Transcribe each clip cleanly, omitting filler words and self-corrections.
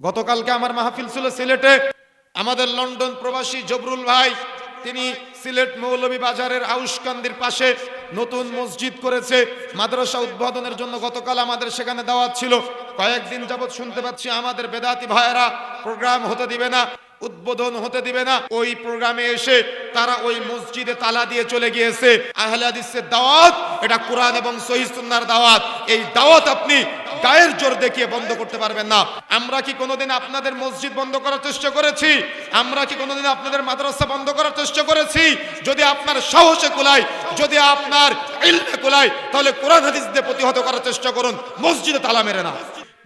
গতকালকে আমার মাহফিল ছিল সিলেটে। আমাদের লন্ডন প্রবাসী জবরুল ভাই, তিনি সিলেট মৌলভী বাজারের আউশকান্দির পাশে নতুন মসজিদ করেছে, মাদ্রাসা উদ্বোধনের জন্য গতকাল আমাদের সেখানে দাওয়াত ছিল। কয়েকদিন যাবৎ শুনতে পাচ্ছি আমাদের বেদাতি ভাইয়েরা প্রোগ্রাম হতে দিবে না, উদ্বোধন হতে দিবে না। ওই প্রোগ্রামে এসে তারা ওই মসজিদে তালা দিয়ে চলে গিয়েছে। আহলে হাদিসের দাওয়াত এটা কোরআন এবং সহিহ সুন্নাহর দাওয়াত। এই দাওয়াত আপনি গায়ের জোর দেখিয়ে বন্ধ করতে পারবেন না। আমরা কি কোনোদিন আপনাদের মসজিদ বন্ধ করার চেষ্টা করেছি? আমরা কি কোনোদিন আপনাদের মাদ্রাসা বন্ধ করার চেষ্টা করেছি? যদি আপনার সাহসে কুলায়, যদি আপনার ইলমে কুলায়, তাহলে কোরআন হাদিস দিয়ে প্রতিহত করার চেষ্টা করুন, মসজিদে তালা মেরে না।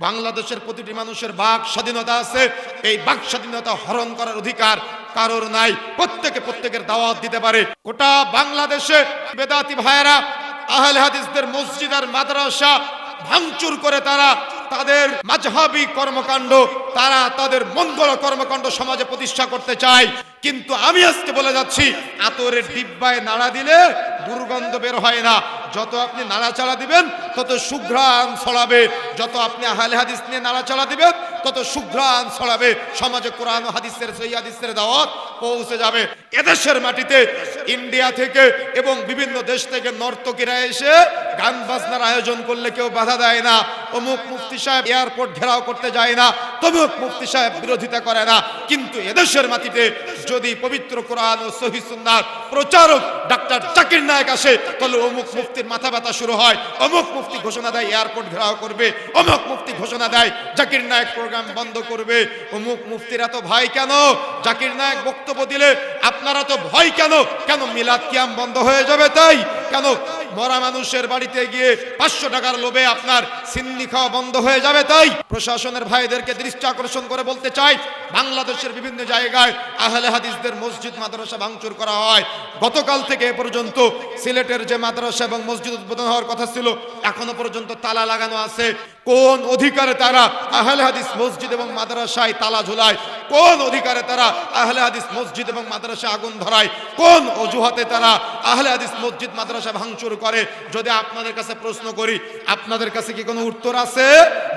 বাংলাদেশের প্রতিটি মানুষের বাক স্বাধীনতা আছে। এই বাক স্বাধীনতা হরণ করার অধিকার কারোর নাই। প্রত্যেকের দাওয়াত দিতে পারে। গোটা বাংলাদেশে বেদাতি ভাইয়েরা আহলে হাদিসদের মসজিদ আর মাদ্রাসা ভাঙচুর করে তারা তাদের মাযহাবী কর্মকাণ্ড, তারা তাদের মঙ্গল কর্মকাণ্ড সমাজে প্রতিষ্ঠা করতে চায়। কিন্তু আমি আজকে বলে যাচ্ছি, আতরের ডিব্বায় নাড়া দিলে দুর্গন্ধ বের হয় না। যত আপনি নাড়াচাড়া দিবেন তত সুঘ্রাণ ছড়াবে। যত আপনি আহলে হাদিস নিয়ে নাড়াচাড়া দিবেন তত সুঘ্রাণ ছড়াবে। সমাজে কোরআন ও হাদিসের সহিহ হাদিসের দাওয়াত পৌঁছে যাবে। এদেশের মাটিতে ইন্ডিয়া থেকে এবং বিভিন্ন দেশ থেকে নর্তকীরা এসে গান বাজনার আয়োজন করলে কেউ বাধা দেয় না। অমুক মুফতি সাহেব এয়ারপোর্ট ঘেরাও করতে যায় না, তমুক মুফতি সাহেব বিরোধিতা করে না। কিন্তু এদেশের মাটিতে যদি পবিত্র কোরআন ও সহিহ সুন্নাহর প্রচারক ডাক্তার জাকির নায়েক আসে, তাহলে অমুক মুফতির মাথা ব্যথা শুরু হয়। অমুক মুফতি ঘোষণা দেয় এয়ারপোর্ট ঘেরাও করবে, অমুক মুফতি ঘোষণা দেয় জাকির নায়েক প্রোগ্রাম বন্ধ করবে। অমুক মুফতির এত ভয় কেন? জাকির নায়েক বক্তব্য দিলে আপনারা তো ভয় কেন? কেন মিলাদ কিয়াম বন্ধ হয়ে যাবে তাই? কেন মরা মানুষের বাড়িতে গিয়ে 500 টাকার লোভে আপনার সিন্নি খাওয়া বন্ধ হয়ে যাবে তাই? প্রশাসনের ভাইদেরকে দৃষ্টি আকর্ষণ করে বলতে চাই, বাংলাদেশের বিভিন্ন জায়গায় আহলে হাদিসদের মসজিদ মাদ্রাসা ভাঙচুর করা হয়। গতকাল থেকে এ পর্যন্ত সিলেটের যে মাদ্রাসা এবং মসজিদ উদ্বোধন হওয়ার কথা ছিল, এখনো পর্যন্ত তালা লাগানো আছে। কোন অধিকারে তারা আহলে হাদিস মসজিদ এবং মাদ্রাসায় তালা ঝুলায়? কোন অধিকারে তারা আহলে হাদিস মসজিদ এবং মাদ্রাসা আগুন ধরায়? কোন অজুহাতে তারা আহলে হাদিস মসজিদ মাদ্রাসা ভাঙচুর করে? যদি আপনাদের কাছে প্রশ্ন করি, আপনাদের কাছে কি কোনো উত্তর আছে?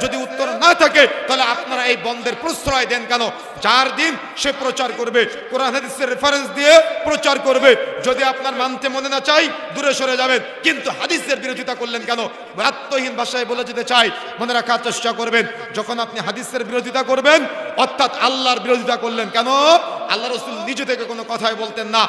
যদি উত্তর না থাকে, তাহলে আপনারা এই বন্ধের প্রশ্রয় দেন কেন? যার দিন সে প্রচার করবে, কোরআন হাদিসের রেফারেন্স দিয়ে প্রচার করবে। যদি আপনার মানতে মনে না চাই, দূরে সরে যাবেন। কিন্তু হাদিসের বিরোধিতা করলেন কেন? আত্মহীন ভাষায় বলে যেতে চাই, মনে রাখার চেষ্টা করবেন, যখন আপনি হাদিসের বিরোধিতা করবেন, অর্থাৎ আল্লাহর বিরোধিতা করলেন কেন? আল্লাহ রাসূল নিজে থেকে কোনো কথাই বলতেন না।